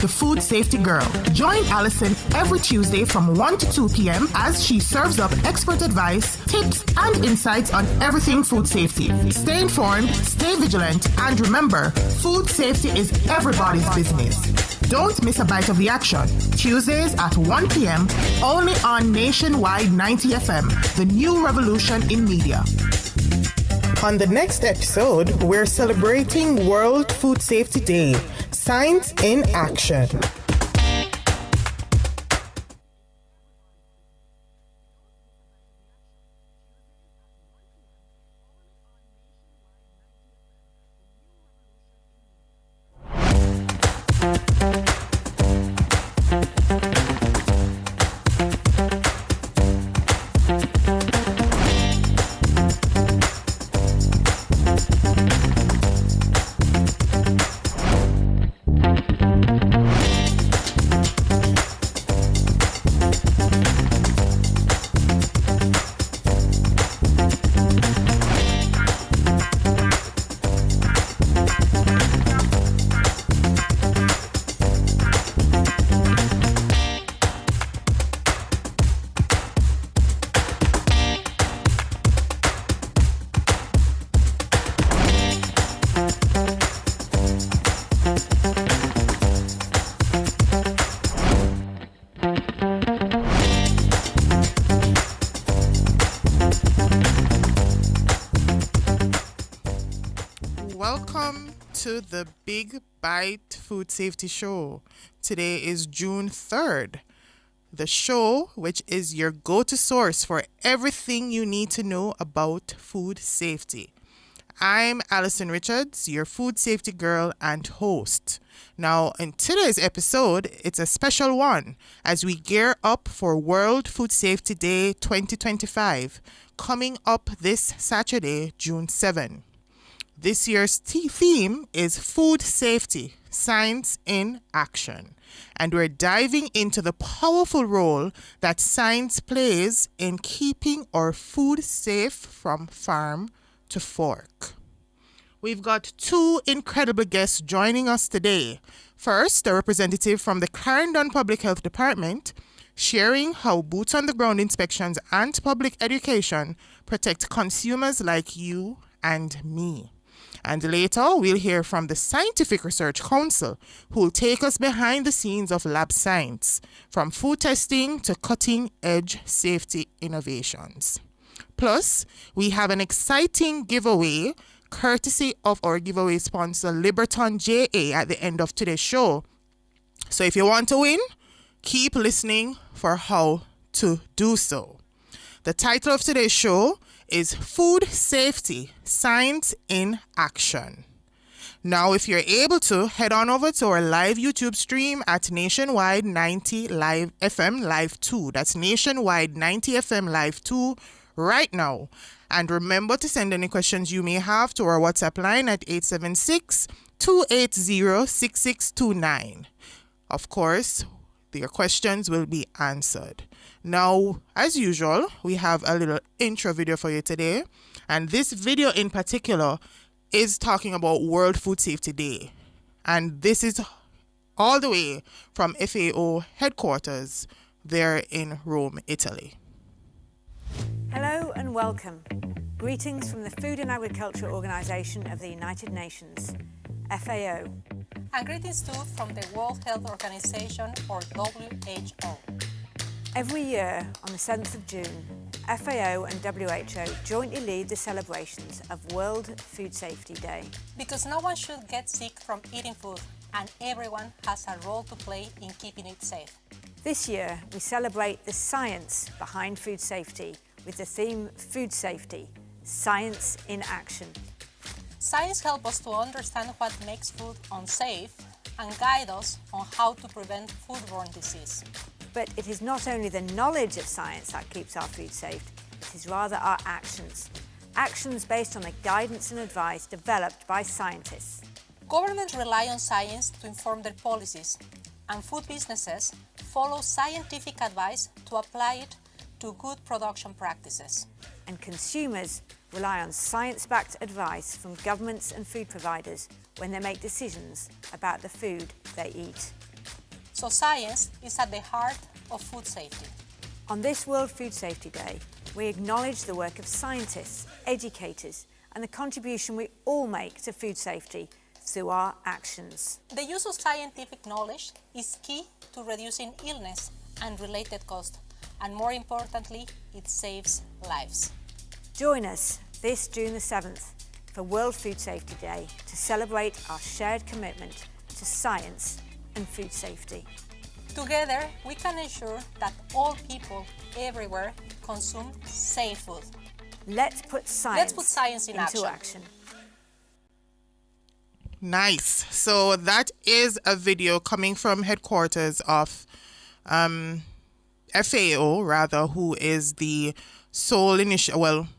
The Food Safety Girl. Join Allison every Tuesday from 1 to 2 p.m. as she serves up expert advice, tips, and insights on everything food safety. Stay informed, stay vigilant, and remember, food safety is everybody's business. Don't miss a bite of the action. Tuesdays at 1 p.m. only on Nationwide 90 FM, the new revolution in media. On the next episode, we're celebrating World Food Safety Day. Science in Action. Welcome to the Big Bite Food Safety Show. Today is June 3rd. The show, which is your go-to source for everything you need to know about food safety. I'm Allison Richards, your food safety girl and host. Now, in today's episode, it's a special one as we gear up for World Food Safety Day 2025, coming up this Saturday, June 7. This year's theme is Food Safety, Science in Action. And we're diving into the powerful role that science plays in keeping our food safe from farm to fork. We've got two incredible guests joining us today. First, a representative from the Clarendon Public Health Department, sharing how boots-on-the-ground inspections and public education protect consumers like you and me. And later, we'll hear from the Scientific Research Council, who will take us behind the scenes of lab science, from food testing to cutting-edge safety innovations. Plus, we have an exciting giveaway, courtesy of our giveaway sponsor, Liberton JA, at the end of today's show. So if you want to win, keep listening for how to do so. The title of today's show is Food Safety, Science in Action. Now, if you're able to, head on over to our live YouTube stream at Nationwide 90 Live FM Live 2. That's Nationwide 90 FM Live 2 right now. And remember to send any questions you may have to our WhatsApp line at 876-280-6629. Of course, your questions will be answered. Now, as usual, we have a little intro video for you today. And this video in particular is talking about World Food Safety Day. And this is all the way from FAO headquarters there in Rome, Italy. Hello and welcome. Greetings from the Food and Agriculture Organization of the United Nations, FAO. And greetings too from the World Health Organization, or WHO. Every year on the 7th of June, FAO and WHO jointly lead the celebrations of World Food Safety Day. Because no one should get sick from eating food, and everyone has a role to play in keeping it safe. This year, we celebrate the science behind food safety with the theme Food Safety, Science in Action. Science helps us to understand what makes food unsafe and guide us on how to prevent foodborne disease. But it is not only the knowledge of science that keeps our food safe, it is rather our actions. Actions based on the guidance and advice developed by scientists. Governments rely on science to inform their policies, and food businesses follow scientific advice to apply it to good production practices. And consumers rely on science-backed advice from governments and food providers when they make decisions about the food they eat. So science is at the heart of food safety. On this World Food Safety Day, we acknowledge the work of scientists, educators, and the contribution we all make to food safety through our actions. The use of scientific knowledge is key to reducing illness and related costs, and more importantly, it saves lives. Join us this June the 7th for World Food Safety Day to celebrate our shared commitment to science and food safety. Together, we can ensure that all people everywhere consume safe food. Let's put science in into action. Nice. So that is a video coming from headquarters of FAO, rather, who is the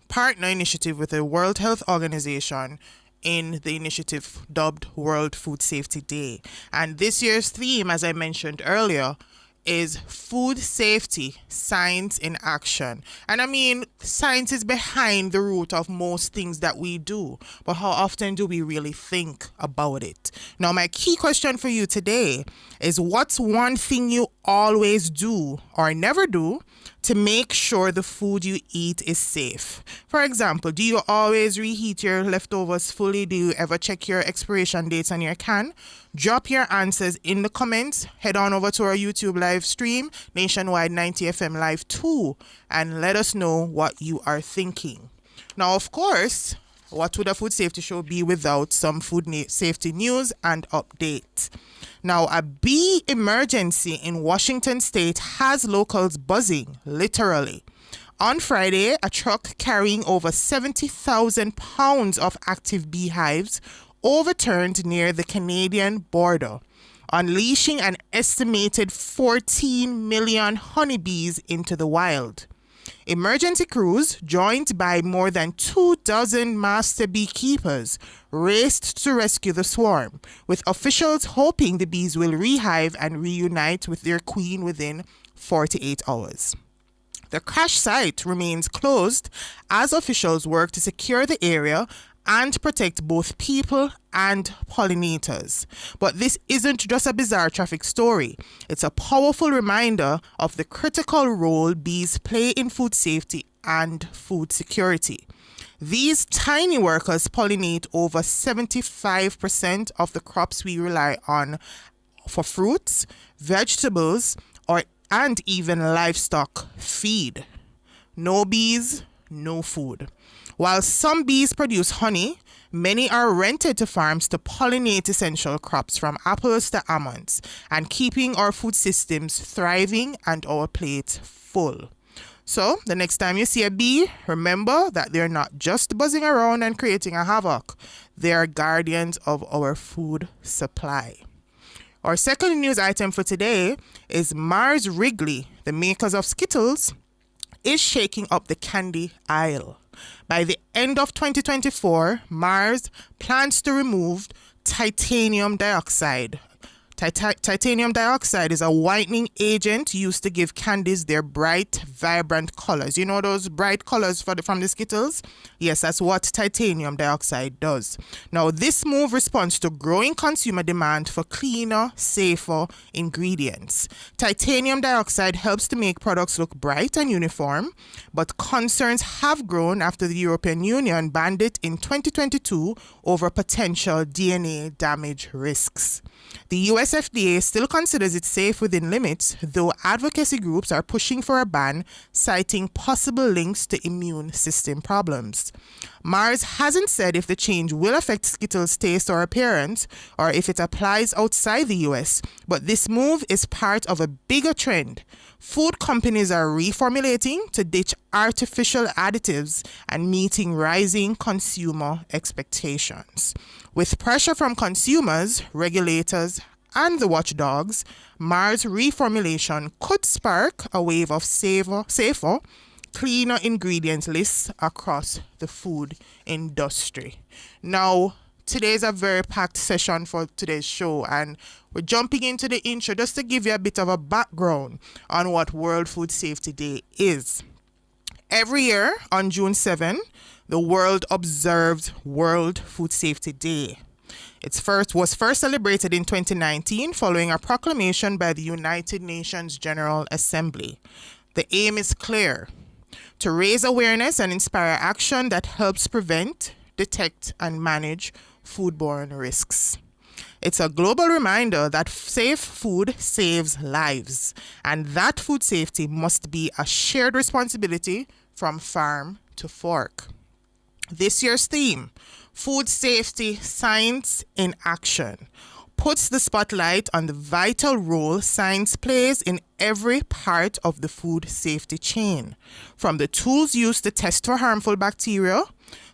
partner initiative with the World Health Organization in the initiative dubbed World Food Safety Day. And this year's theme, as I mentioned earlier, is food safety, science in action. And I mean, science is behind the root of most things that we do, but how often do we really think about it? Now, my key question for you today is, what's one thing you always do or never do to make sure the food you eat is safe? For example, do you always reheat your leftovers fully? Do you ever check your expiration dates on your can? Drop your answers in the comments. Head on over to our YouTube live stream, Nationwide 90 FM Live 2, and let us know what you are thinking. Now, of course, what would a food safety show be without some food safety news and updates? Now, a bee emergency in Washington state has locals buzzing, literally. On Friday, a truck carrying over 70,000 pounds of active beehives overturned near the Canadian border, unleashing an estimated 14 million honeybees into the wild. Emergency crews, joined by more than 24 master beekeepers, raced to rescue the swarm, with officials hoping the bees will rehive and reunite with their queen within 48 hours. The crash site remains closed as officials work to secure the area and protect both people and pollinators. But this isn't just a bizarre traffic story. It's a powerful reminder of the critical role bees play in food safety and food security. These tiny workers pollinate over 75% of the crops we rely on for fruits, vegetables, and even livestock feed. No bees, no food. While some bees produce honey, many are rented to farms to pollinate essential crops from apples to almonds, and keeping our food systems thriving and our plates full. So, the next time you see a bee, remember that they're not just buzzing around and creating a havoc. They are guardians of our food supply. Our second news item for today is Mars Wrigley, the makers of Skittles, is shaking up the candy aisle. By the end of 2024, Mars plans to remove titanium dioxide. Titanium dioxide is a whitening agent used to give candies their bright, vibrant colors. You know those bright colors from the Skittles? Yes, that's what titanium dioxide does. Now, this move responds to growing consumer demand for cleaner, safer ingredients. Titanium dioxide helps to make products look bright and uniform, but concerns have grown after the European Union banned it in 2022 over potential DNA damage risks. The US FDA still considers it safe within limits, though advocacy groups are pushing for a ban, citing possible links to immune system problems. Mars hasn't said if the change will affect Skittles' taste or appearance, or if it applies outside the US, but this move is part of a bigger trend. Food companies are reformulating to ditch artificial additives and meeting rising consumer expectations. With pressure from consumers, regulators, and the watchdogs, Mars reformulation could spark a wave of safer, cleaner ingredients lists across the food industry. Now, today's a very packed session for today's show, and we're jumping into the intro just to give you a bit of a background on what World Food Safety Day is. Every year on June 7, the world observes World Food Safety Day. Was first celebrated in 2019 following a proclamation by the United Nations General Assembly. The aim is clear: to raise awareness and inspire action that helps prevent, detect, and manage foodborne risks. It's a global reminder that safe food saves lives, and that food safety must be a shared responsibility from farm to fork. This year's theme, Food Safety Science in Action, puts the spotlight on the vital role science plays in every part of the food safety chain, from the tools used to test for harmful bacteria,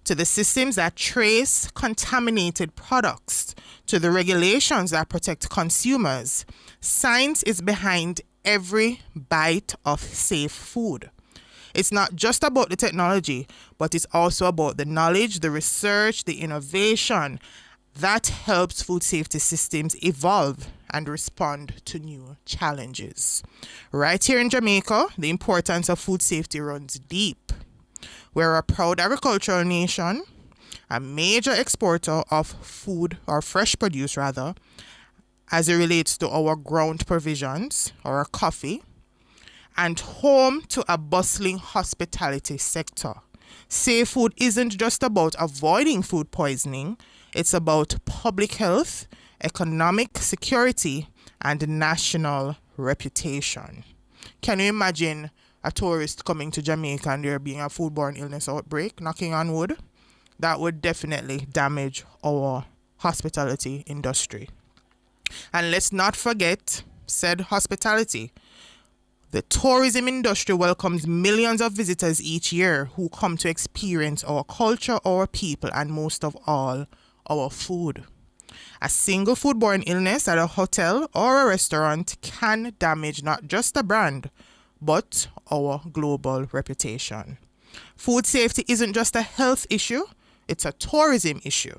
to the systems that trace contaminated products, to the regulations that protect consumers. Science is behind every bite of safe food. It's not just about the technology, but it's also about the knowledge, the research, the innovation that helps food safety systems evolve and respond to new challenges. Right here in Jamaica, the importance of food safety runs deep. We're a proud agricultural nation, a major exporter of food, or fresh produce rather, as it relates to our ground provisions, or our coffee, and home to a bustling hospitality sector. Safe food isn't just about avoiding food poisoning, it's about public health, economic security, and national reputation. Can you imagine a tourist coming to Jamaica and there being a foodborne illness outbreak, knocking on wood? That would definitely damage our hospitality industry. And let's not forget said hospitality. The tourism industry welcomes millions of visitors each year who come to experience our culture, our people, and most of all, our food. A single foodborne illness at a hotel or a restaurant can damage not just a brand, but our global reputation. Food safety isn't just a health issue, it's a tourism issue,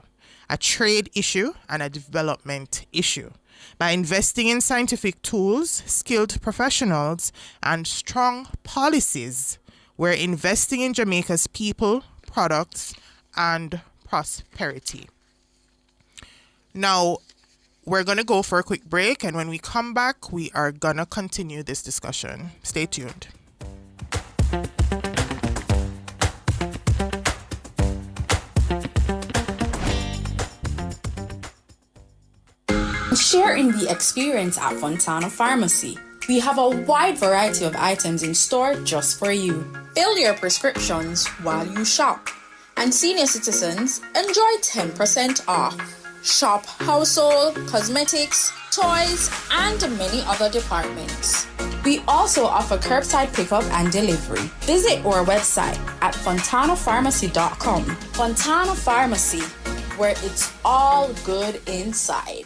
a trade issue, and a development issue. By investing in scientific tools, skilled professionals, and strong policies, we're investing in Jamaica's people, products, and prosperity. Now, we're going to go for a quick break, and when we come back, we are going to continue this discussion. Stay tuned. Share in the experience at Fontana Pharmacy. We have a wide variety of items in store just for you. Fill your prescriptions while you shop. And senior citizens enjoy 10% off. Shop household, cosmetics, toys, and many other departments. We also offer curbside pickup and delivery. Visit our website at fontanapharmacy.com. Fontana Pharmacy, where it's all good inside.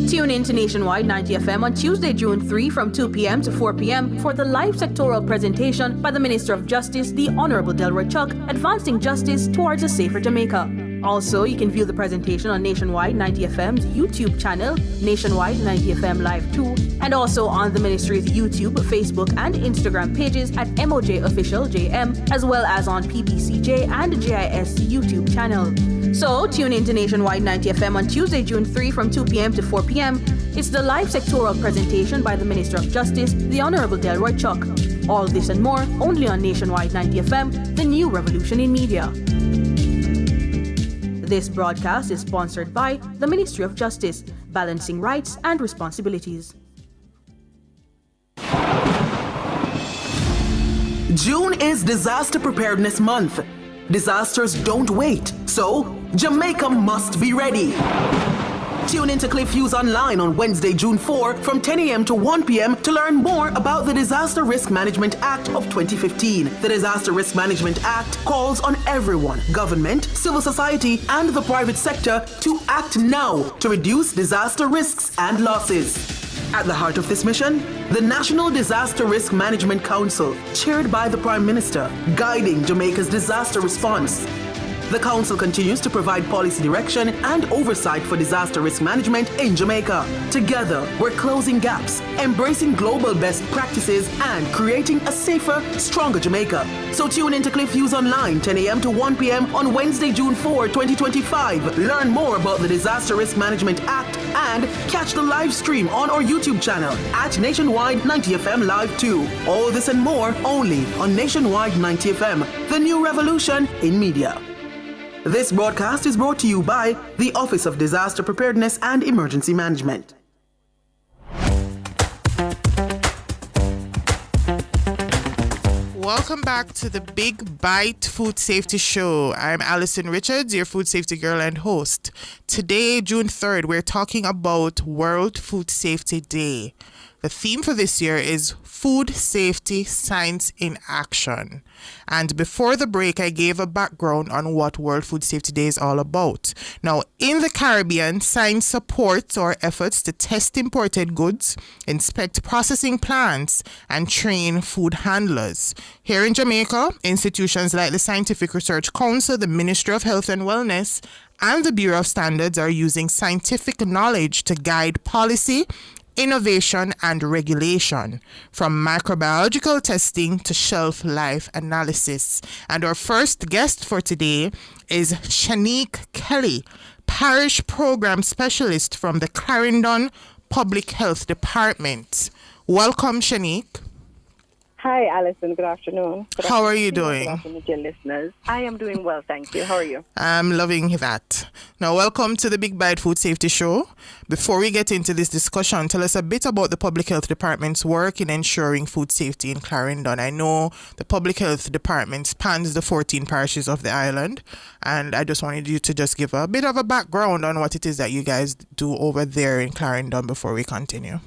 Tune in to Nationwide 90 FM on Tuesday, June 3 from 2 p.m. to 4 p.m. for the live sectoral presentation by the Minister of Justice, the Honorable Delroy Chuck, advancing justice towards a safer Jamaica. Also, you can view the presentation on Nationwide 90 FM's YouTube channel, Nationwide 90 FM Live 2, and also on the Ministry's YouTube, Facebook, and Instagram pages at MOJ Official JM, as well as on PBCJ and JIS YouTube channel. So, tune in to Nationwide 90 FM on Tuesday, June 3 from 2 p.m. to 4 p.m. It's the live sectoral presentation by the Minister of Justice, the Honorable Delroy Chuck. All this and more only on Nationwide 90 FM, the new revolution in media. This broadcast is sponsored by the Ministry of Justice, balancing rights and responsibilities. June is Disaster Preparedness Month. Disasters don't wait, so Jamaica must be ready. Tune in to Cliff Hughes Online on Wednesday, June 4 from 10 a.m. to 1 p.m. to learn more about the Disaster Risk Management Act of 2015. The Disaster Risk Management Act calls on everyone, government, civil society, and the private sector to act now to reduce disaster risks and losses. At the heart of this mission, the National Disaster Risk Management Council, chaired by the Prime Minister, guiding Jamaica's disaster response. The council continues to provide policy direction and oversight for disaster risk management in Jamaica. Together, we're closing gaps, embracing global best practices, and creating a safer, stronger Jamaica. So tune into Cliff Views Online, 10 a.m. to 1 p.m. on Wednesday, June 4, 2025. Learn more about the Disaster Risk Management Act and catch the live stream on our YouTube channel at Nationwide 90 FM Live 2. All this and more only on Nationwide 90 FM, the new revolution in media. This broadcast is brought to you by the Office of Disaster Preparedness and Emergency Management. Welcome back to the Big Bite Food Safety Show. I'm Alison Richards, your food safety girl and host. Today, June 3rd, we're talking about World Food Safety Day. The theme for this year is Food Safety Science in Action. And before the break, I gave a background on what World Food Safety Day is all about. Now, in the Caribbean, science supports our efforts to test imported goods, inspect processing plants, and train food handlers. Here in Jamaica, institutions like the Scientific Research Council, the Ministry of Health and Wellness, and the Bureau of Standards are using scientific knowledge to guide policy, innovation, and regulation, from microbiological testing to shelf life analysis. And our first guest for today is Shanique Kelly, Parish Program Specialist from the Clarendon Public Health Department. Welcome, Shanique. Hi, Alison. Good afternoon. How are you doing? Good afternoon, dear listeners. I am doing well, thank you. How are you? I'm loving that. Now, welcome to the Big Bite Food Safety Show. Before we get into this discussion, tell us a bit about the Public Health Department's work in ensuring food safety in Clarendon. I know the Public Health Department spans the 14 parishes of the island, and I just wanted you to just give a bit of a background on what it is that you guys do over there in Clarendon before we continue.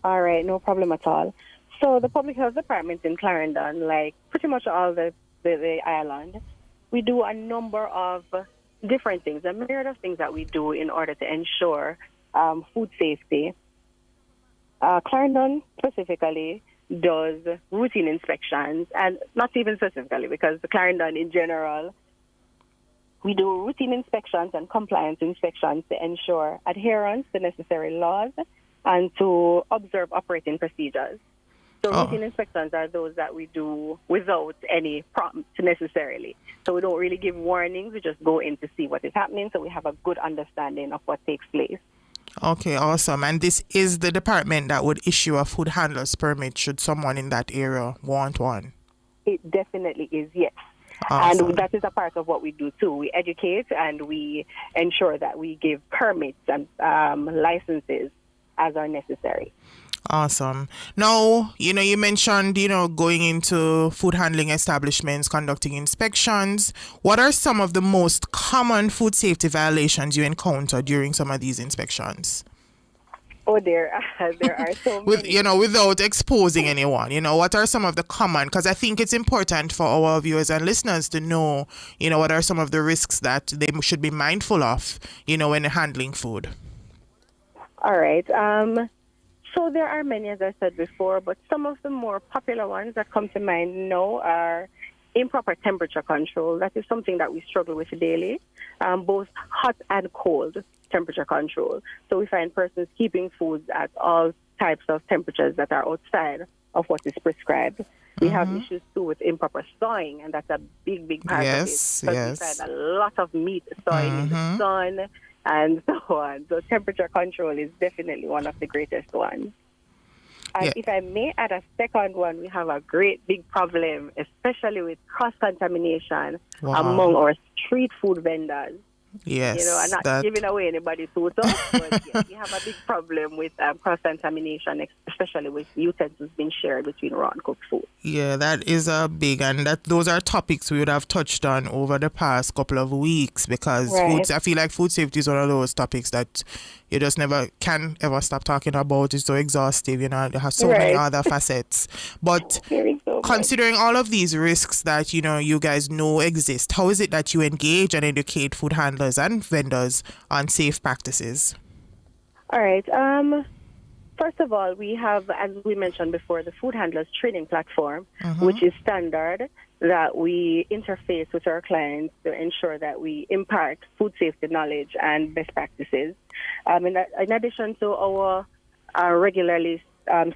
All right, no problem at all. So the Public Health Department in Clarendon, like pretty much all the island, we do a number of different things, a myriad of things that we do in order to ensure food safety. Clarendon specifically does routine inspections, and not even specifically because the Clarendon in general, we do routine inspections and compliance inspections to ensure adherence to necessary laws and to observe operating procedures. So routine inspections are those that we do without any prompt necessarily. So we don't really give warnings. We just go in to see what is happening so we have a good understanding of what takes place. Okay, awesome. And this is the department that would issue a food handler's permit should someone in that area want one? It definitely is, yes. Awesome. And that is a part of what we do too. We educate and we ensure that we give permits and licenses as are necessary. Awesome. Now, you mentioned, going into food handling establishments, conducting inspections. What are some of the most common food safety violations you encounter during some of these inspections? Oh, there are so many. Without exposing anyone, what are some of the common, because I think it's important for our viewers and listeners to know, what are some of the risks that they should be mindful of, when handling food? All right. So there are many, as I said before, but some of the more popular ones that come to mind now are improper temperature control. That is something that we struggle with daily, both hot and cold temperature control. So we find persons keeping foods at all types of temperatures that are outside of what is prescribed. We have issues too with improper thawing, and that's a big part of it. Because we find a lot of meat thawing in the sun, and so on. So temperature control is definitely one of the greatest ones. And if I may add a second one, we have a great big problem, especially with cross-contamination among our street food vendors. Yes. I'm not giving away anybody's food, but we have a big problem with cross-contamination, especially with utensils being shared between raw and cooked food. Yeah, that is a big, and those are topics we would have touched on over the past couple of weeks, because I feel like food safety is one of those topics that you just never can ever stop talking about. It's so exhaustive, it has so many other facets. But considering all of these risks that, you guys know exist, how is it that you engage and educate food handlers and vendors on safe practices? All right. First of all, we have, as we mentioned before, the Food Handlers Training Platform, which is standard that we interface with our clients to ensure that we impart food safety knowledge and best practices. In addition to our regularly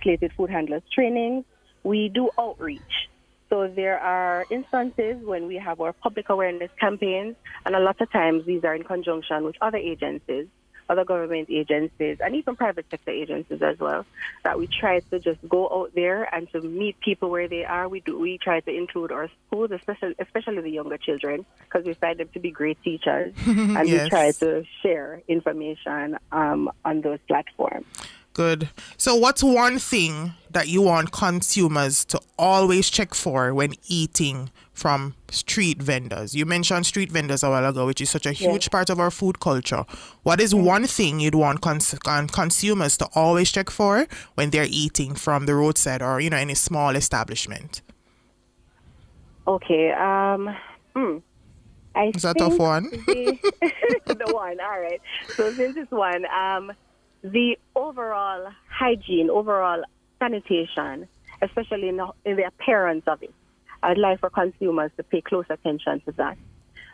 slated food handlers training, we do outreach. So there are instances when we have our public awareness campaigns, and a lot of times these are in conjunction with other agencies, other government agencies, and even private sector agencies as well, that we try to just go out there and to meet people where they are. We try to include our schools, especially the younger children, because we find them to be great teachers, and we try to share information on those platforms. Good. So what's one thing that you want consumers to always check for when eating from street vendors? You mentioned street vendors a while ago, which is such a huge part of our food culture. What is one thing you'd want consumers to always check for when they're eating from the roadside or, any small establishment? Okay. Is that a tough one? The one. All right. So since it's one, the overall hygiene, overall sanitation, especially in the appearance of it, I'd like for consumers to pay close attention to that.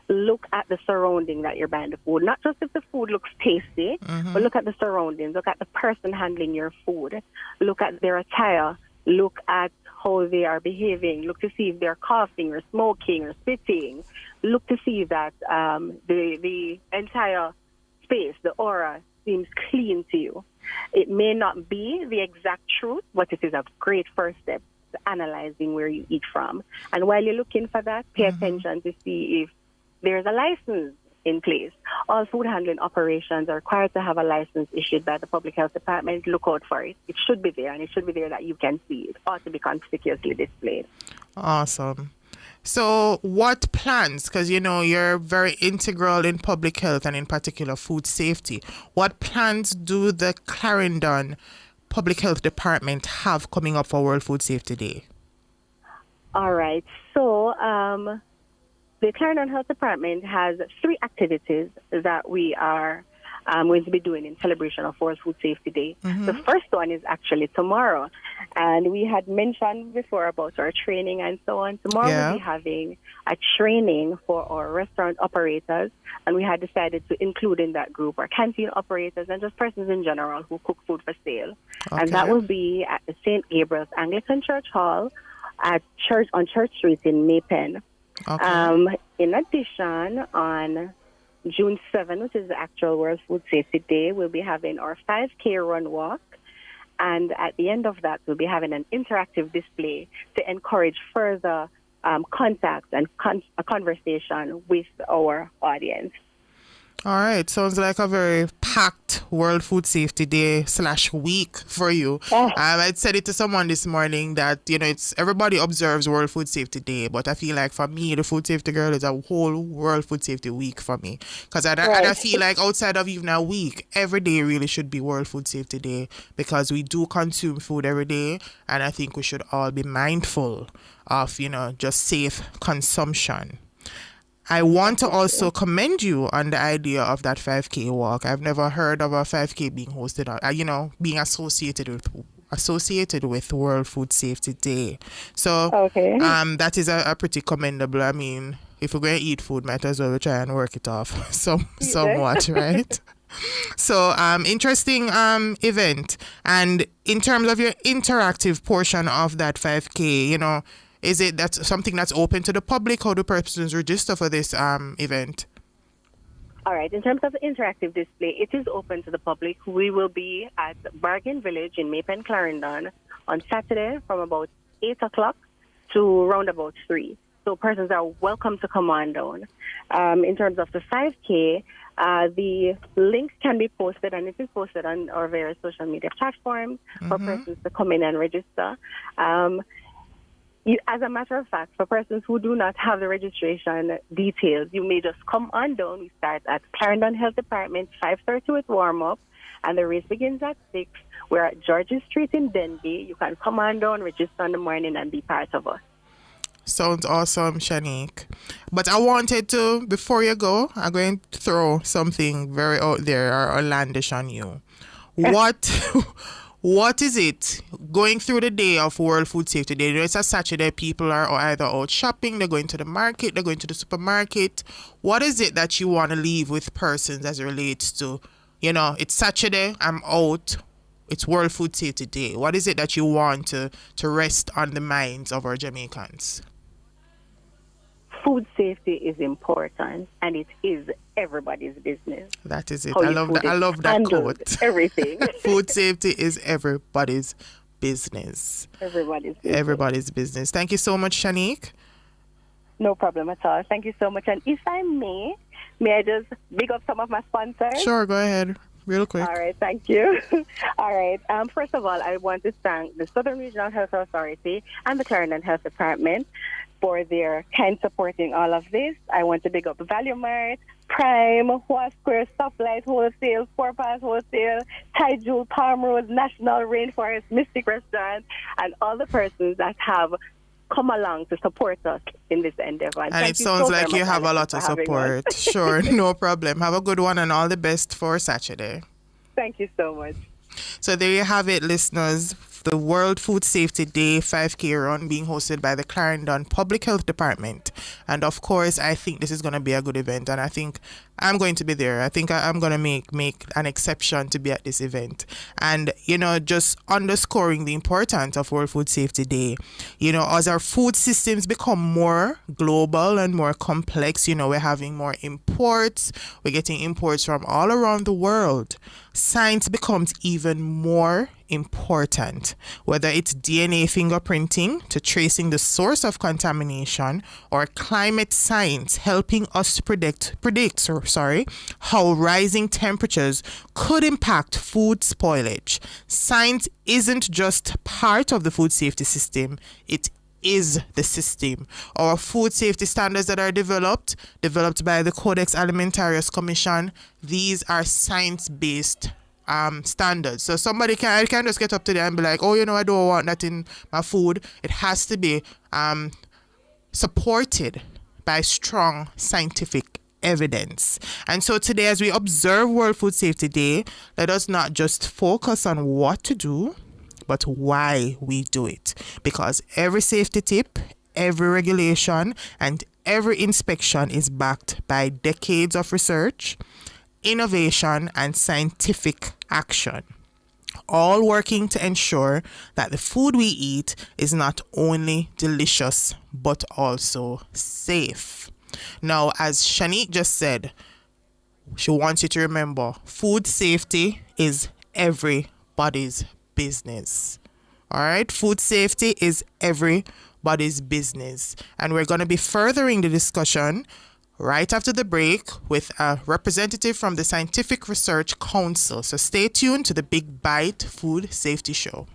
Look at the surrounding that you're buying the food. Not just if the food looks tasty, but look at the surroundings. Look at the person handling your food. Look at their attire. Look at how they are behaving. Look to see if they're coughing or smoking or spitting. Look to see that the entire space, the aura, seems clean to you. It may not be the exact truth, but it is a great first step to analyzing where you eat from. And while you're looking for that, pay attention to see if there's a license in place. All food handling operations are required to have a license issued by the Public Health Department. Look out for it. It should be there, and it should be there that you can see it. It ought to be conspicuously displayed. Awesome. So what plans, because you're very integral in public health and in particular food safety, what plans do the Clarendon Public Health Department have coming up for World Food Safety Day? All right. So the Clarendon Health Department has 3 activities that we are going to be doing in celebration of World Food Safety Day. The first one is actually tomorrow. And we had mentioned before about our training and so on. Tomorrow we'll be having a training for our restaurant operators. And we had decided to include in that group our canteen operators and just persons in general who cook food for sale. Okay. And that will be at the St. Gabriel's Anglican Church Hall on Church Street in Maypen. Okay. In addition, on June 7th, which is the actual World Food Safety Day, we'll be having our 5K run walk. And at the end of that, we'll be having an interactive display to encourage further contact and a conversation with our audience. All right. Sounds like a very packed World Food Safety Day / week for you. I'd said it to someone this morning that, it's everybody observes World Food Safety Day, but I feel like for me, the Food Safety Girl is a whole World Food Safety Week for me. Because I feel like outside of even a week, every day really should be World Food Safety Day because we do consume food every day. And I think we should all be mindful of, just safe consumption. I want to also commend you on the idea of that 5K walk. I've never heard of a 5K being hosted, being associated with World Food Safety Day. So that is a pretty commendable. I mean, if we're going to eat food, might as well try and work it off somewhat, right? So interesting event. And in terms of your interactive portion of that 5K, is it that's something that's open to the public? How do persons register for this event? All right. In terms of the interactive display, it is open to the public. We will be at Bargain Village in Maypen, Clarendon on Saturday from about 8 o'clock to around about 3. So persons are welcome to come on down. In terms of the 5K, the link can be posted, and it is posted on our various social media platforms for persons to come in and register. As a matter of fact, for persons who do not have the registration details, you may just come on down. We start at Clarendon Health Department, 5:30 with warm-up, and the race begins at 6. We're at Georges Street in Denby. You can come on down, register in the morning, and be part of us. Sounds awesome, Shanique. But I wanted to, before you go, I'm going to throw something very out there or outlandish on you. What is it going through the day of World Food Safety Day? You know, it's a Saturday. People are either out shopping, they're going to the market, they're going to the supermarket. What is it that you want to leave with persons as it relates to, you know, it's Saturday, I'm out, it's World Food Safety Day. What is it that you want to rest on the minds of our Jamaicans? Food safety is important, and it is everybody's business. That is it. How I your love food that. I is love that handled, quote. Everything. Food safety is everybody's business. Everybody's business. Everybody's business. Thank you so much, Shanique. No problem at all. Thank you so much. And if I may I just big up some of my sponsors? Sure, go ahead. Real quick. All right, thank you. All right. First of all, I want to thank the Southern Regional Health Authority and the Clarendon Health Department for their kind supporting all of this. I want to big up Value Mart, Prime, Hoa Square, Stoplight Wholesale, Four Pass Wholesale, Thai Jewel, Palm Road, National Rainforest, Mystic Restaurant, and all the persons that have come along to support us in this endeavor. And it sounds like you have a lot of support. Sure, no problem. Have a good one and all the best for Saturday. Thank you so much. So there you have it, listeners. The World Food Safety Day 5K run being hosted by the Clarendon Public Health Department. And of course, I think this is going to be a good event, and I think I'm going to be there. I think I'm going to make an exception to be at this event. And, you know, just underscoring the importance of World Food Safety Day. You know, as our food systems become more global and more complex, you know, we're having more imports. We're getting imports from all around the world. Science becomes even more important, whether it's DNA fingerprinting to tracing the source of contamination, or climate science helping us to predict how rising temperatures could impact food spoilage. Science isn't just part of the food safety system, it is the system. Our food safety standards that are developed by the Codex Alimentarius Commission, these are science-based standards. So somebody can just get up to there and be like, oh, you know, I don't want that in my food. It has to be supported by strong scientific evidence. And so today, as we observe World Food Safety Day, let us not just focus on what to do, but why we do it. Because every safety tip, every regulation, and every inspection is backed by decades of research, innovation, and scientific action, all working to ensure that the food we eat is not only delicious, but also safe. Now, as Shanique just said, she wants you to remember, food safety is everybody's business. All right? Food safety is everybody's business. And we're going to be furthering the discussion right after the break with a representative from the Scientific Research Council. So stay tuned to the Big Bite Food Safety Show.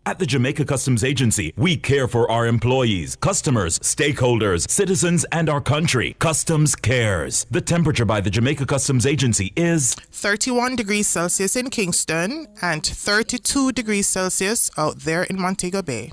At the Jamaica Customs Agency, we care for our employees, customers, stakeholders, citizens, and our country. Customs cares. The temperature by the Jamaica Customs Agency is 31 degrees Celsius in Kingston and 32 degrees Celsius out there in Montego Bay.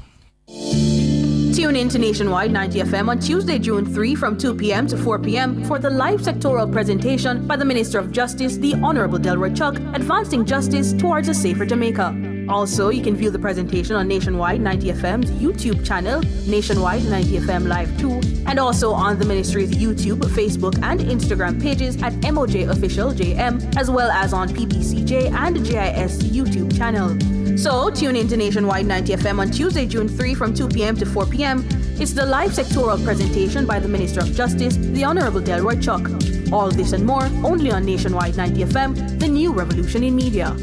Tune in to Nationwide 90 FM on Tuesday, June 3 from 2 p.m. to 4 p.m. for the live sectoral presentation by the Minister of Justice, the Honorable Delroy Chuck, advancing justice towards a safer Jamaica. Also, you can view the presentation on Nationwide 90 FM's YouTube channel, Nationwide 90 FM Live 2, and also on the Ministry's YouTube, Facebook, and Instagram pages at MOJ Official JM, as well as on PBCJ and JIS YouTube channel. So, tune in to Nationwide 90 FM on Tuesday, June 3 from 2 p.m. to 4 p.m. It's the live sectoral presentation by the Minister of Justice, the Honorable Delroy Chuck. All this and more only on Nationwide 90 FM, the new revolution in media.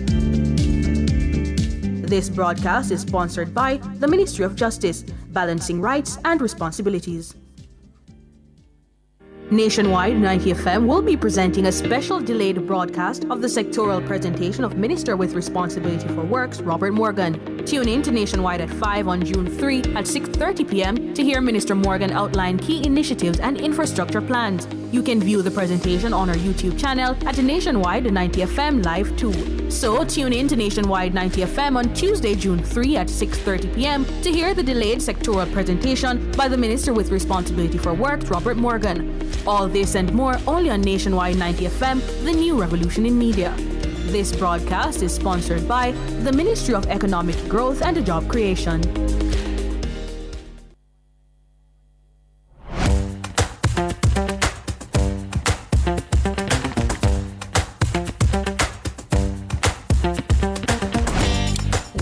This broadcast is sponsored by the Ministry of Justice, balancing rights and responsibilities. Nationwide 90 FM will be presenting a special delayed broadcast of the sectoral presentation of Minister with Responsibility for Works, Robert Morgan. Tune in to Nationwide at 5 on June 3 at 6:30 p.m. to hear Minister Morgan outline key initiatives and infrastructure plans. You can view the presentation on our YouTube channel at Nationwide 90 FM Live too. So tune in to Nationwide 90 FM on Tuesday, June 3 at 6:30 p.m. to hear the delayed sectoral presentation by the Minister with Responsibility for Works, Robert Morgan. All this and more only on Nationwide 90 FM, the new revolution in media. This broadcast is sponsored by the Ministry of Economic Growth and Job Creation.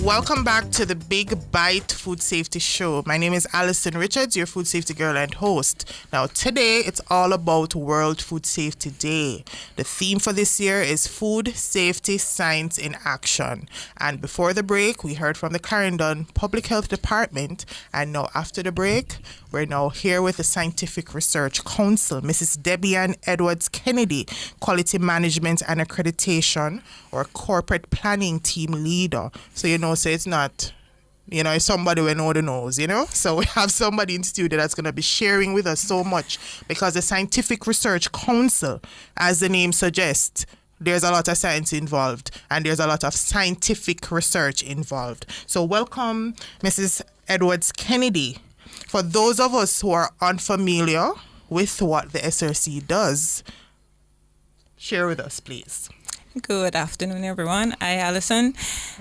Welcome back to the Big Bite Food Safety Show. My name is Alison Richards, your food safety girl and host. Now, today it's all about World Food Safety Day. The theme for this year is Food Safety Science in Action. And before the break, we heard from the Clarendon Public Health Department. And now, after the break, we're now here with the Scientific Research Council, Mrs. Debbie-Ann Edwards Kennedy, Quality Management and Accreditation or Corporate Planning Team Leader. So, so it's not, it's somebody we know the knows, So we have somebody in studio that's going to be sharing with us so much because the Scientific Research Council, as the name suggests, there's a lot of science involved and there's a lot of scientific research involved. So welcome, Mrs. Edwards Kennedy. For those of us who are unfamiliar with what the SRC does, share with us, please. Good afternoon, everyone. Hi, Alison.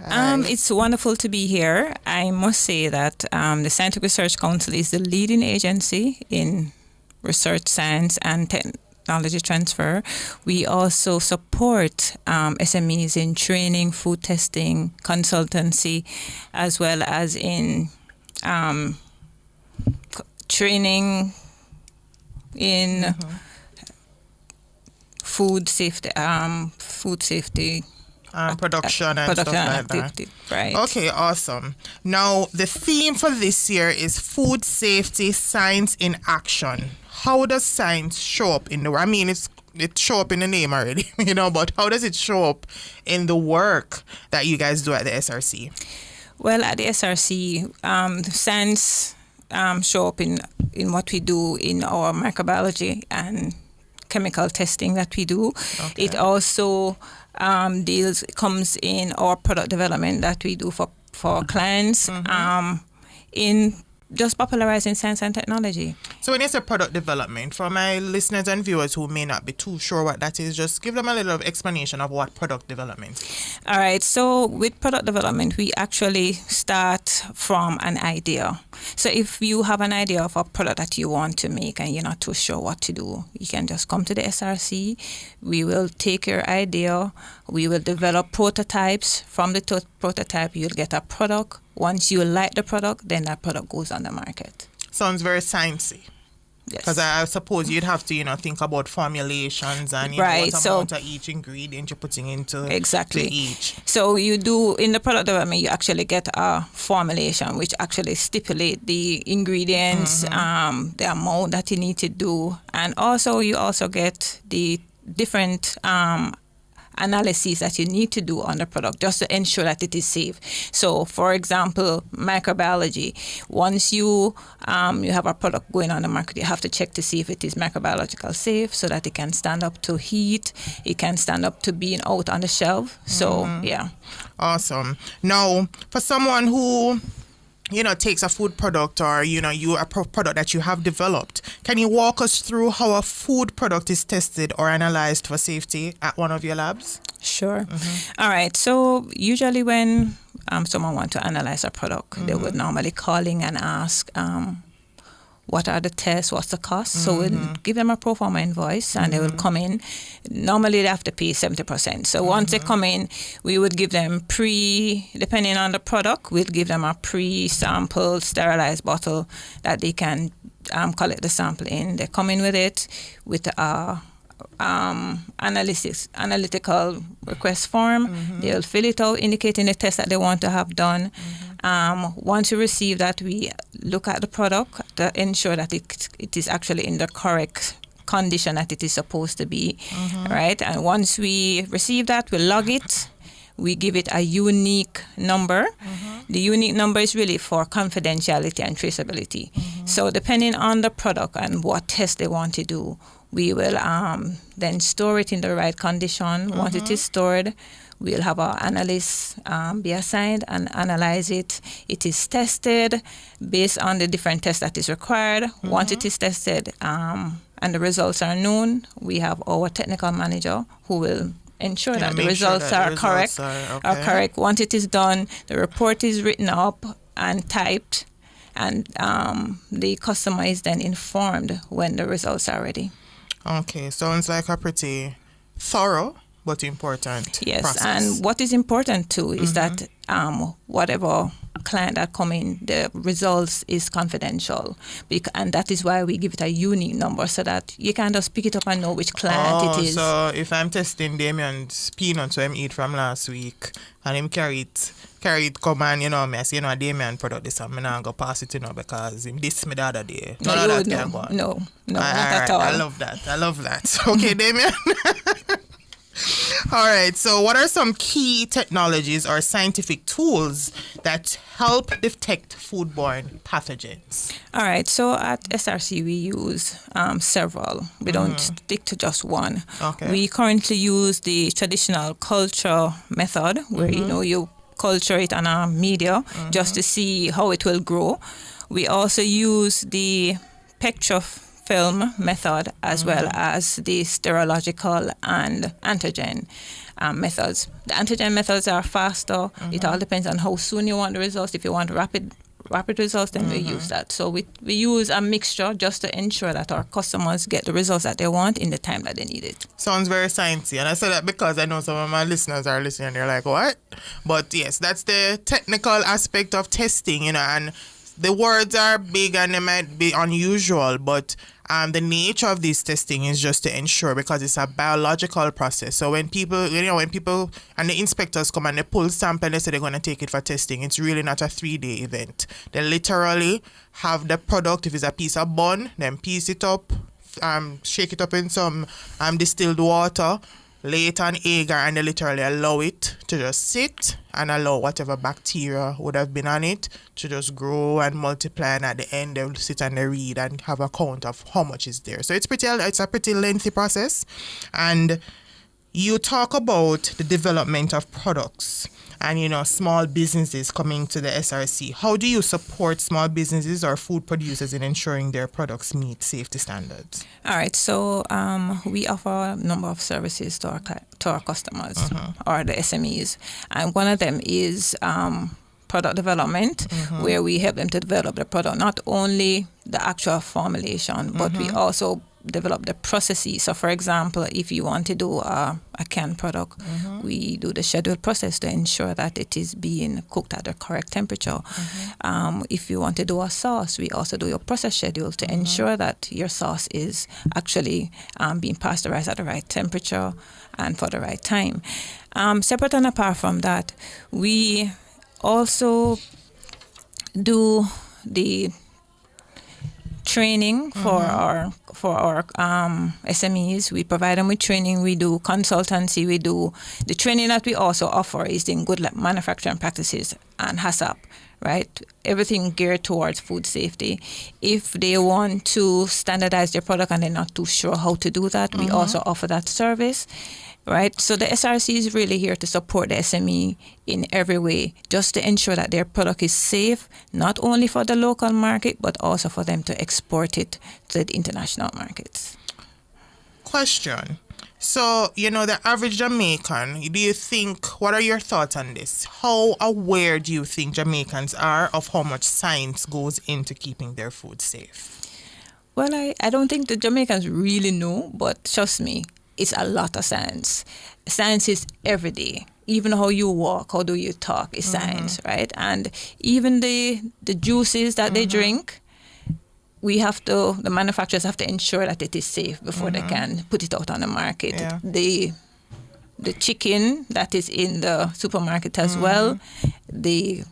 Hi. It's wonderful to be here. I must say that the Scientific Research Council is the leading agency in research science and technology transfer. We also support SMEs in training, food testing, consultancy, as well as in training in food safety, production and stuff like that. Right. Okay, awesome. Now, the theme for this year is Food Safety Science in Action. How does science show up in it show up in the name already, but how does it show up in the work that you guys do at the SRC? Well, at the SRC, science show up in what we do in our microbiology and chemical testing that we do. Okay. It also comes in our product development that we do for clients in just popularizing science and technology. So when you say product development, for my listeners and viewers who may not be too sure what that is, just give them a little explanation of what product development is. All right. So with product development, we actually start from an idea. So if you have an idea of a product that you want to make and you're not too sure what to do, you can just come to the SRC. We will take your idea. We will develop prototypes. From the prototype, you'll get a product. Once you like the product, then that product goes on the market. Sounds very sciencey. Yes. Because I suppose you'd have to, think about formulations and right. what amount of each ingredient you're putting into exactly. to each. So you do, in the product development, you actually get a formulation which actually stipulate the ingredients, the amount that you need to do. And also you also get the different analyses that you need to do on the product just to ensure that it is safe. So, for example, microbiology. Once you have a product going on the market, you have to check to see if it is microbiological safe so that it can stand up to heat, it can stand up to being out on the shelf. So, yeah. Awesome. Now, for someone who takes a food product or, a product that you have developed, can you walk us through how a food product is tested or analyzed for safety at one of your labs? Sure. All right. So usually when someone wants to analyze a product, they would normally call in and ask, what are the tests, what's the cost? So we'll give them a pro forma invoice and they will come in. Normally they have to pay 70%. So once they come in, we would give them depending on the product, we'll give them a pre-sample sterilized bottle that they can collect the sample in. They come in with it with analytical request form. They'll fill it out, indicating the test that they want to have done. Once you receive that, we look at the product to ensure that it is actually in the correct condition that it is supposed to be, right? And once we receive that, we log it. we give it a unique number. The unique number is really for confidentiality and traceability. So depending on the product and what test they want to do, we will then store it in the right condition. Once it is stored, we'll have our analysts be assigned and analyze it. It is tested based on the different tests that is required. Once it is tested and the results are known, we have our technical manager who will ensure that the results are correct. Once it is done, the report is written up and typed, and the customer is then informed when the results are ready. Okay, sounds like a pretty thorough but important process. And what is important too is that whatever client that come in, the results is confidential, and that is why we give it a unique number so that you can just pick it up and know which client it is. So if I'm testing Damien's peanuts him eat from last week and him carry it come and me I say Damien product this and I'm not go pass it because him this me the other day. No, not at all. I love that. Okay, Damien. All right, so what are some key technologies or scientific tools that help detect foodborne pathogens? All right, so at SRC we use several. We don't stick to just one. Okay. We currently use the traditional culture method where you culture it on a media just to see how it will grow. We also use the Petrofilm method as well as the serological and antigen methods. The antigen methods are faster. It all depends on how soon you want the results. If you want rapid results, then we use that. So we use a mixture just to ensure that our customers get the results that they want in the time that they need it. Sounds very sciencey, and I say that because I know some of my listeners are listening and they're like, what? But yes, that's the technical aspect of testing, and the words are big and they might be unusual, but the nature of this testing is just to ensure, because it's a biological process. So when people and the inspectors come and they pull sample and they say they're going to take it for testing, it's really not a 3-day event. They literally have the product. If it's a piece of bun, then piece it up, shake it up in some distilled water, lay it on agar, and they literally allow it to just sit and allow whatever bacteria would have been on it to just grow and multiply, and at the end they'll sit and they read and have a count of how much is there. So it's a pretty lengthy process. And you talk about the development of products and small businesses coming to the SRC. How do you support small businesses or food producers in ensuring their products meet safety standards? All right, so we offer a number of services to our customers or the SMEs, and one of them is product development, where we help them to develop the product, not only the actual formulation, but we also develop the processes. So for example, if you want to do a canned product, we do the scheduled process to ensure that it is being cooked at the correct temperature. If you want to do a sauce, we also do your process schedule to ensure that your sauce is actually being pasteurized at the right temperature and for the right time. Separate and apart from that, we also do the training for our SMEs. We provide them with training. We do consultancy. We do the training that we also offer is in good manufacturing practices and HACCP, right? Everything geared towards food safety. If they want to standardize their product and they're not too sure how to do that, we also offer that service. Right, so the SRC is really here to support the SME in every way, just to ensure that their product is safe, not only for the local market, but also for them to export it to the international markets. Question. So, the average Jamaican, what are your thoughts on this? How aware do you think Jamaicans are of how much science goes into keeping their food safe? Well, I don't think the Jamaicans really know, but trust me, it's a lot of science. Science is every day. Even how you walk, how do you talk is science, right? And even the juices that they drink, the manufacturers have to ensure that it is safe before they can put it out on the market. Yeah. The chicken that is in the supermarket as well, the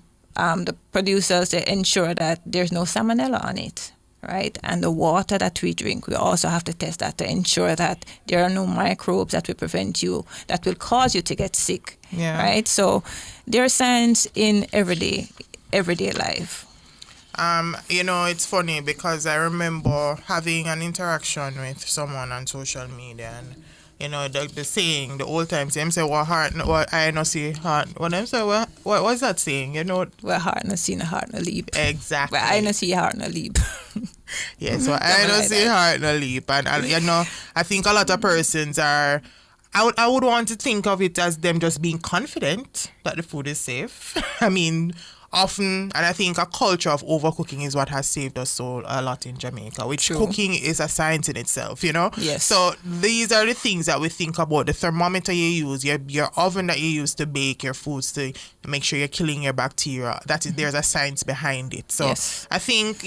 producers, they ensure that there's no salmonella on it. right? And the water that we drink, we also have to test that to ensure that there are no microbes that will that will cause you to get sick, right? So there are signs in everyday life. It's funny because I remember having an interaction with someone on social media, and the saying, the old times, them say, what I no see heart. What them say, what's that saying? What heart no see, no heart no leap. Exactly. What I no see, heart no leap. Yes, what I no see, heart no leap. And I think a lot of persons are, I would want to think of it as them just being confident that the food is safe. I mean, often, and I think a culture of overcooking is what has saved us so a lot in Jamaica, which cooking is a science in itself, Yes. So these are the things that we think about: the thermometer you use, your oven that you use to bake your foods to make sure you're killing your bacteria. There's a science behind it. So yes. I think,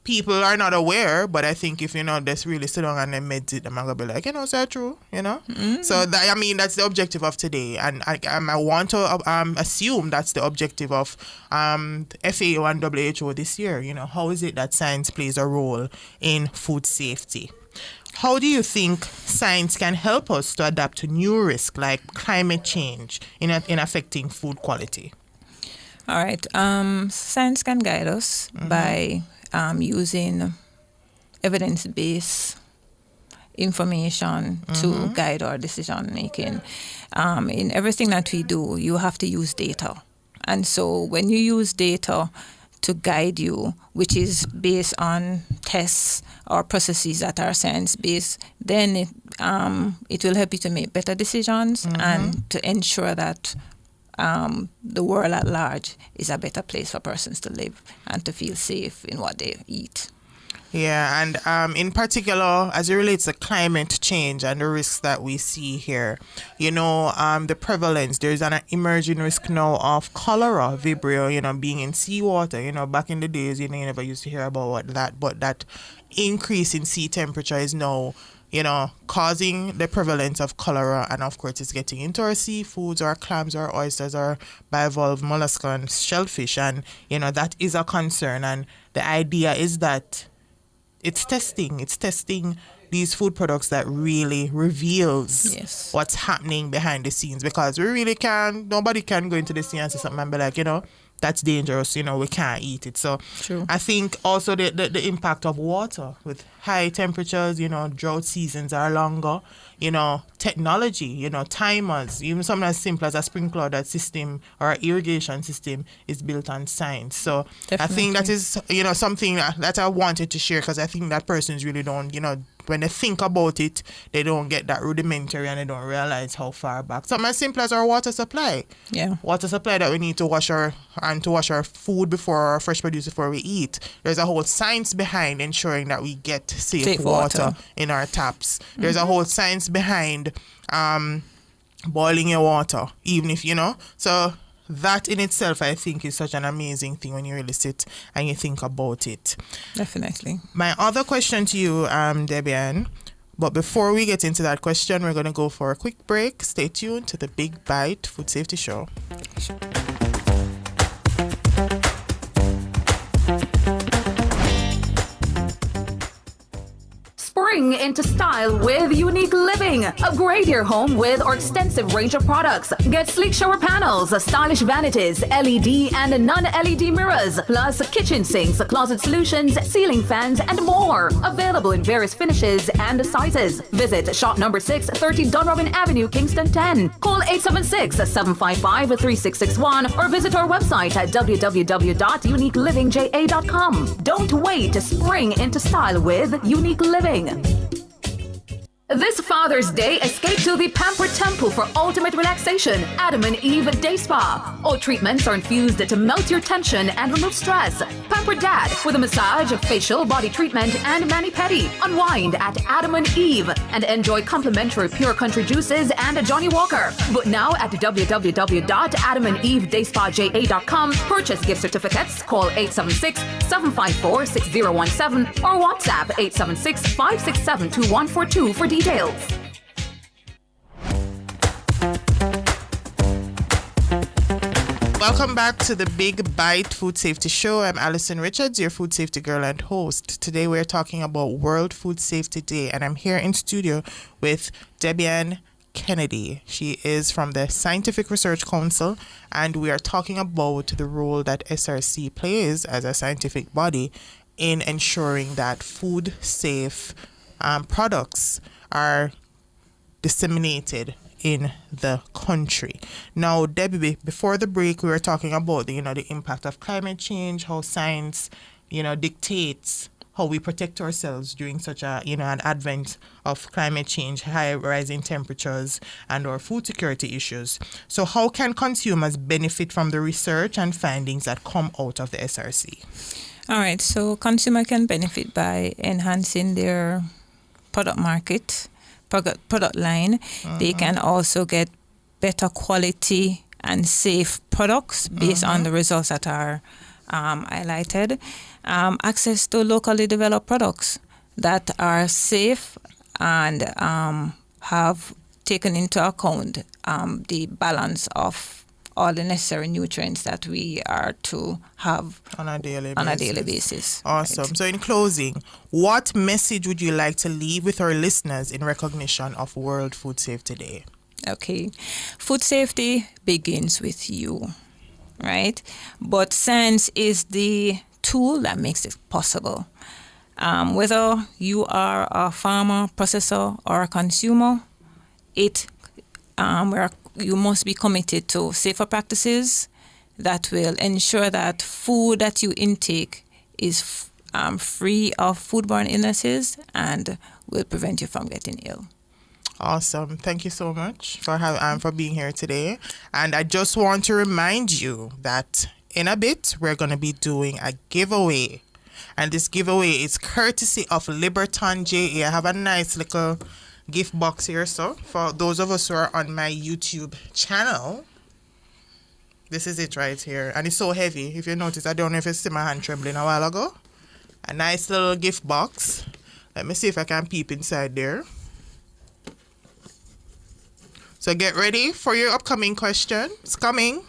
people are not aware, but I think if just really sit down and then meditate, I'm gonna be like, is that true? Mm-hmm. So that's the objective of today, and I want to assume that's the objective of FAO and WHO this year. How is it that science plays a role in food safety? How do you think science can help us to adapt to new risks like climate change in affecting food quality? All right. Science can guide us by using evidence-based information to guide our decision making. In everything that we do, you have to use data. And so when you use data to guide you, which is based on tests or processes that are science-based, then it will help you to make better decisions and to ensure that the world at large is a better place for persons to live and to feel safe in what they eat. Yeah, and in particular, as it relates to climate change and the risks that we see here, the prevalence, there's an emerging risk now of cholera, Vibrio, being in seawater. Back in the days, you never used to hear about that, but that increase in sea temperature is now causing the prevalence of cholera, and of course it's getting into our seafoods, our clams, our oysters, our bivalve mollusks and shellfish, and that is a concern. And the idea is that it's testing these food products that really reveals what's happening behind the scenes, because nobody can go into the sea and say something and be like, that's dangerous, we can't eat it. So True. I think also the impact of water with high temperatures, drought seasons are longer, technology, timers, even something as simple as a sprinkler system or an irrigation system is built on science. So Definitely. I think that is, something that I wanted to share, because I think that persons really don't, when they think about it, they don't get that rudimentary and they don't realize how far back. Something as simple as our water supply. Yeah. Water supply that we need to wash our food before, our fresh produce before we eat. There's a whole science behind ensuring that we get safe water in our taps. There's a whole science behind boiling your water, even if, so that in itself, I think, is such an amazing thing when you really sit and you think about it. Definitely. My other question to you, Debian, but before we get into that question, we're going to go for a quick break. Stay tuned to the Big Bite Food Safety Show. Spring into style with Unique Living. Upgrade your home with our extensive range of products. Get sleek shower panels, stylish vanities, LED and non-LED mirrors, plus kitchen sinks, closet solutions, ceiling fans, and more. Available in various finishes and sizes. Visit shop number 6, 30 Dunrobin Avenue, Kingston 10. Call 876-755-3661 or visit our website at www.uniquelivingja.com. Don't wait to spring into style with Unique Living. This Father's Day, escape to the Pamper Temple for ultimate relaxation. Adam and Eve Day Spa. All treatments are infused to melt your tension and remove stress. Pamper Dad with a massage, facial, body treatment, and mani-pedi. Unwind at Adam and Eve and enjoy complimentary Pure Country juices and Johnny Walker. But now at www.adamandevedayspaja.com. Purchase gift certificates. Call 876-754-6017 or WhatsApp 876-567-2142 for details. Welcome back to the Big Bite Food Safety Show. I'm Alison Richards, your food safety girl and host. Today we're talking about World Food Safety Day, and I'm here in studio with Debian Kennedy. She is from the Scientific Research Council, and we are talking about the role that SRC plays as a scientific body in ensuring that food safe products are disseminated in the country. Now, Debbie, before the break, we were talking about the impact of climate change, how science, dictates how we protect ourselves during such a, an advent of climate change, high rising temperatures, and our food security issues. So how can consumers benefit from the research and findings that come out of the SRC? All right, so consumer can benefit by enhancing their product line. They can also get better quality and safe products based on the results that are highlighted. Access to locally developed products that are safe and have taken into account the balance of all the necessary nutrients that we are to have on a daily basis. Awesome. Right. So in closing, what message would you like to leave with our listeners in recognition of World Food Safety Day? Okay. Food safety begins with you, right? But science is the tool that makes it possible. Whether you are a farmer, processor, or a consumer, you must be committed to safer practices that will ensure that food that you intake is free of foodborne illnesses and will prevent you from getting ill. Awesome. Thank you so much for being here today. And I just want to remind you that in a bit, we're going to be doing a giveaway. And this giveaway is courtesy of Liberton JA. I have a nice little gift box here. So for those of us who are on my YouTube channel, this is it right here. And it's so heavy. If you notice, I don't know if you see my hand trembling a while ago. A nice little gift box. Let me see if I can peep inside there. So get ready for your upcoming question. It's coming.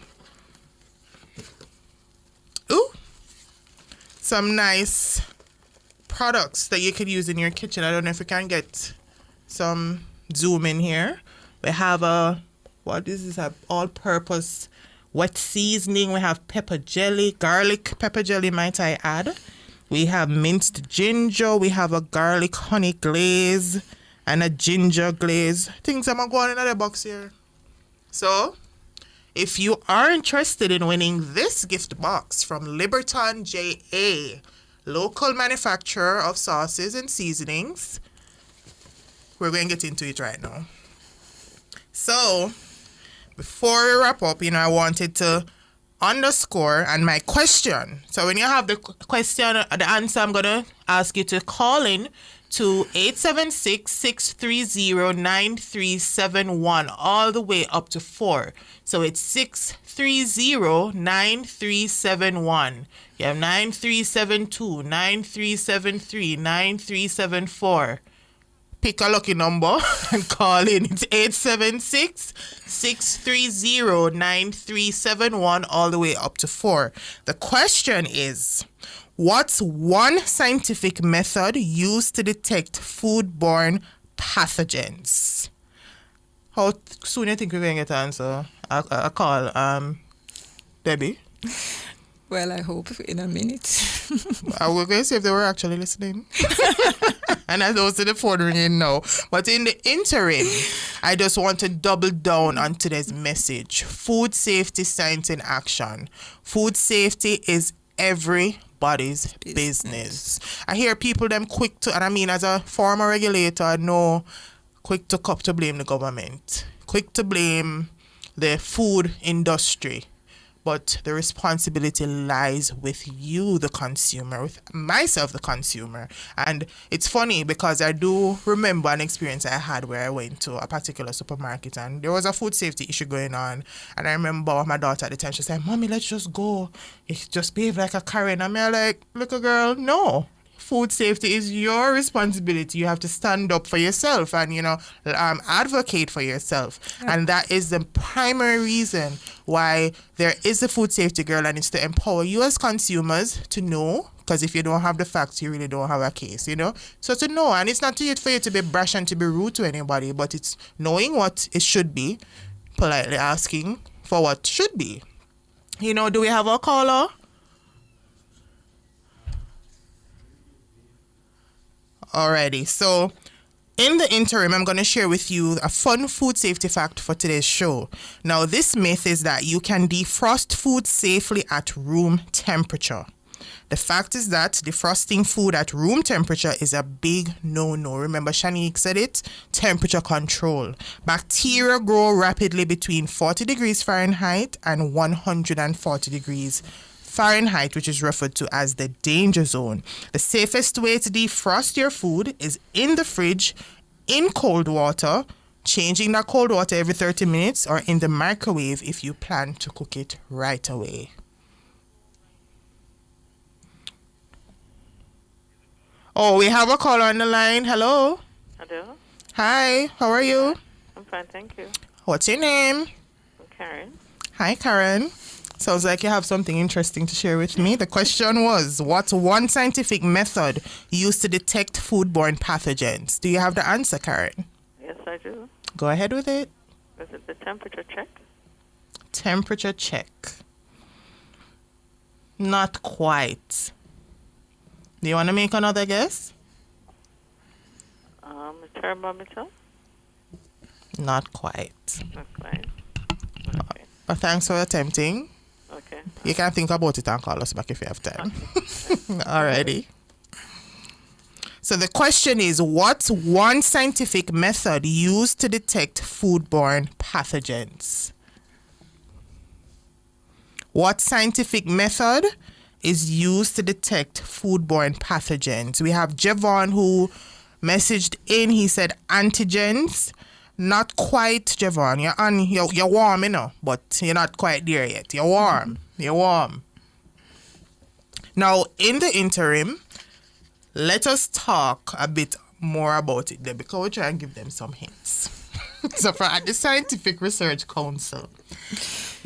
Ooh. Some nice products that you could use in your kitchen. I don't know if you can get some zoom in here. We have what is this? A all-purpose wet seasoning. We have pepper jelly, garlic pepper jelly, might I add. We have minced ginger. We have a garlic honey glaze and a ginger glaze. Things I'm going to go in another box here. So, if you are interested in winning this gift box from Liberton JA, local manufacturer of sauces and seasonings, we're going to get into it right now. So, before we wrap up, I wanted to underscore and my question. So when you have the question, the answer, I'm going to ask you to call in to 876-630-9371 all the way up to 4. So it's 630-9371. You have 9372, 9373, 9374. Pick a lucky number and call in. It's 876-630-9371 all the way up to 4. The question is, what's one scientific method used to detect foodborne pathogens? How soon do you think we're going to get an answer? A call. Debbie? Well, I hope in a minute. We're going to see if they were actually listening. And I don't see the phone ringing now. But in the interim, I just want to double down on today's message. Food safety science in action. Food safety is everybody's business. I hear people them quick to, and I mean as a former regulator, I know quick to blame the government. Quick to blame the food industry. But the responsibility lies with you, the consumer, with myself, the consumer. And it's funny because I do remember an experience I had where I went to a particular supermarket and there was a food safety issue going on. And I remember my daughter at the time, she said, "Mommy, let's just go. You just behave like a Karen." And I'm like, "Look, girl, no. food safety is your responsibility. You have to stand up for yourself and, advocate for yourself. And that is the primary reason why there is a food safety girl, and it's to empower you as consumers to know. Because if you don't have the facts, you really don't have a case, So to know, and it's not for you to be brash and to be rude to anybody, but it's knowing what it should be, politely asking for what should be. Do we have a caller? Alrighty, so in the interim, I'm going to share with you a fun food safety fact for today's show. Now, this myth is that you can defrost food safely at room temperature. The fact is that defrosting food at room temperature is a big no-no. Remember, Shanique said it, temperature control. Bacteria grow rapidly between 40 degrees Fahrenheit and 140 degrees Fahrenheit, which is referred to as the danger zone. The safest way to defrost your food is in the fridge, in cold water, changing that cold water every 30 minutes, or in the microwave if you plan to cook it right away. Oh, we have a caller on the line. Hello. Hello. Hi, how are you? I'm fine, thank you. What's your name? I'm Karen. Hi, Karen. Sounds like you have something interesting to share with me. The question was, what's one scientific method used to detect foodborne pathogens? Do you have the answer, Karen? Yes, I do. Go ahead with it. Is it the temperature check? Temperature check. Not quite. Do you want to make another guess? A thermometer? Not quite. Not quite. Okay. Thanks for attempting. Okay. You can think about it and call us back if you have time. Okay. Alrighty. So the question is, what's one scientific method used to detect foodborne pathogens? What scientific method is used to detect foodborne pathogens? We have Javon who messaged in. He said antigens. Not quite, Javon. You're warm, but you're not quite there yet. You're warm. You're warm. Now, in the interim, let us talk a bit more about it, because we'll try and give them some hints. So at the Scientific Research Council,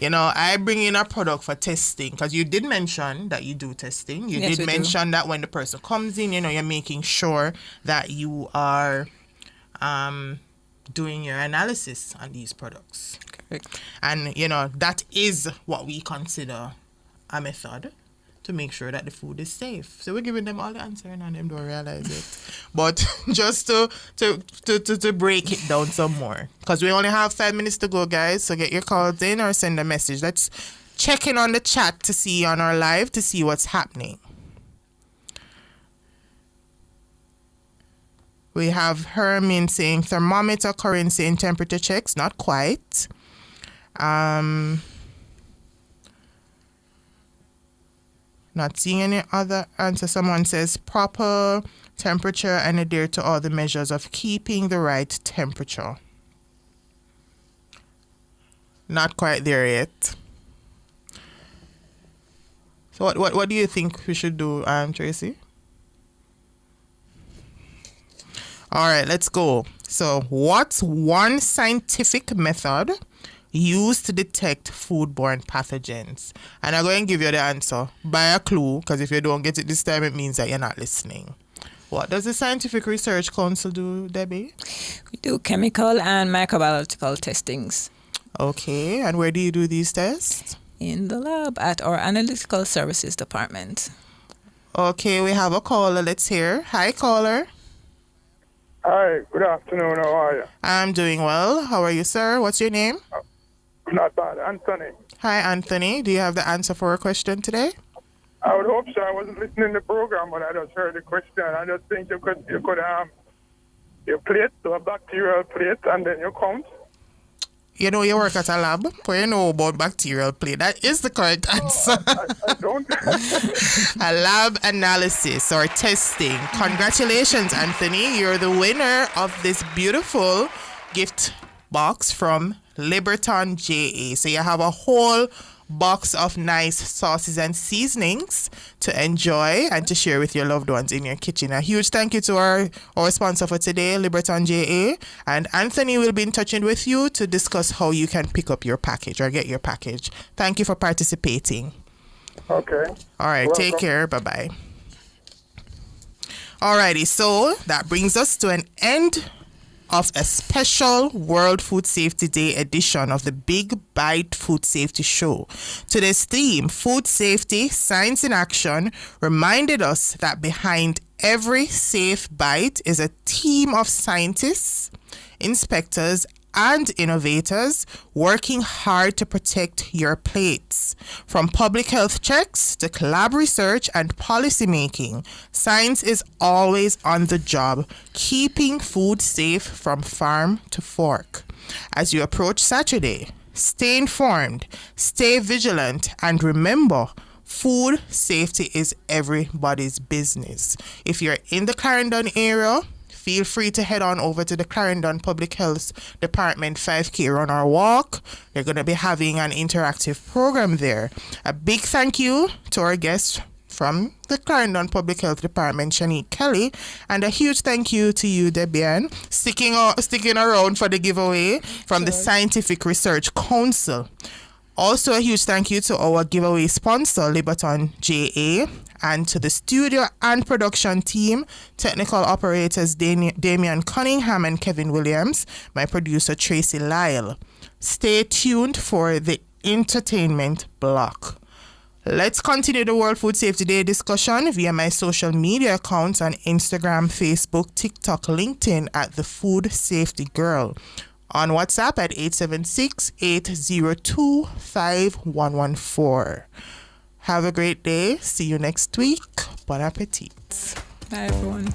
I bring in a product for testing, because you did mention that you do testing. You Yes, did mention that when the person comes in, you're making sure that you are doing your analysis on these products. Correct. And, that is what we consider a method to make sure that the food is safe. So we're giving them all the answer and them don't realize it. But just to break it down some more, because we only have 5 minutes to go, guys. So get your calls in or send a message. Let's check in on the chat to see on our live to see what's happening. We have Hermin saying thermometer, Corinne saying temperature checks. Not quite. Not seeing any other answer. Someone says proper temperature and adhere to all the measures of keeping the right temperature. Not quite there yet. So what do you think we should do, Tracy? All right, let's go. So what's one scientific method used to detect foodborne pathogens? And I'm going to give you the answer by a clue, because if you don't get it this time, it means that you're not listening. What does the Scientific Research Council do, Debbie? We do chemical and microbiological testings. Okay, and where do you do these tests? In the lab at our Analytical Services Department. Okay, we have a caller. Let's hear. Hi, caller. Hi, good afternoon. How are you? I'm doing well. How are you, sir? What's your name? Not bad. Anthony. Hi, Anthony. Do you have the answer for a question today? I would hope so. I wasn't listening to the program, but I just heard the question. I just think you could your plate, so a bacterial plate, and then you count. You work at a lab, so you know about bacterial plate. That is the correct answer. I don't. A lab analysis or testing. Congratulations, Anthony. You're the winner of this beautiful gift box from Liberton JA. So you have a whole box of nice sauces and seasonings to enjoy and to share with your loved ones in your kitchen. A huge thank you to our sponsor for today, Liberton JA. And Anthony will be in touch with you to discuss how you can pick up your package or get your package. Thank you for participating. Okay. All right. Welcome. Take care. Bye-bye. Alrighty, so that brings us to an end of a special World Food Safety Day edition of the Big Bite Food Safety Show. Today's theme, Food Safety, Science in Action, reminded us that behind every safe bite is a team of scientists, inspectors, and innovators working hard to protect your plates. From public health checks to lab research and policy making, science is always on the job, keeping food safe from farm to fork. As you approach Saturday, stay informed, stay vigilant, and remember, food safety is everybody's business. If you're in the Clarendon area, feel free to head on over to the Clarendon Public Health Department 5K Run or Walk. They're going to be having an interactive program there. A big thank you to our guests from the Clarendon Public Health Department, Shanique Kelly, and a huge thank you to you, Debian, sticking around for the giveaway from the Scientific Research Council. Also, a huge thank you to our giveaway sponsor, Liberton JA, and to the studio and production team, technical operators Damian Cunningham and Kevin Williams, my producer Tracy Lyle. Stay tuned for the entertainment block. Let's continue the World Food Safety Day discussion via my social media accounts on Instagram, Facebook, TikTok, LinkedIn at The Food Safety Girl. On WhatsApp at 876-802-5114. Have a great day. See you next week. Bon appetit. Bye, everyone.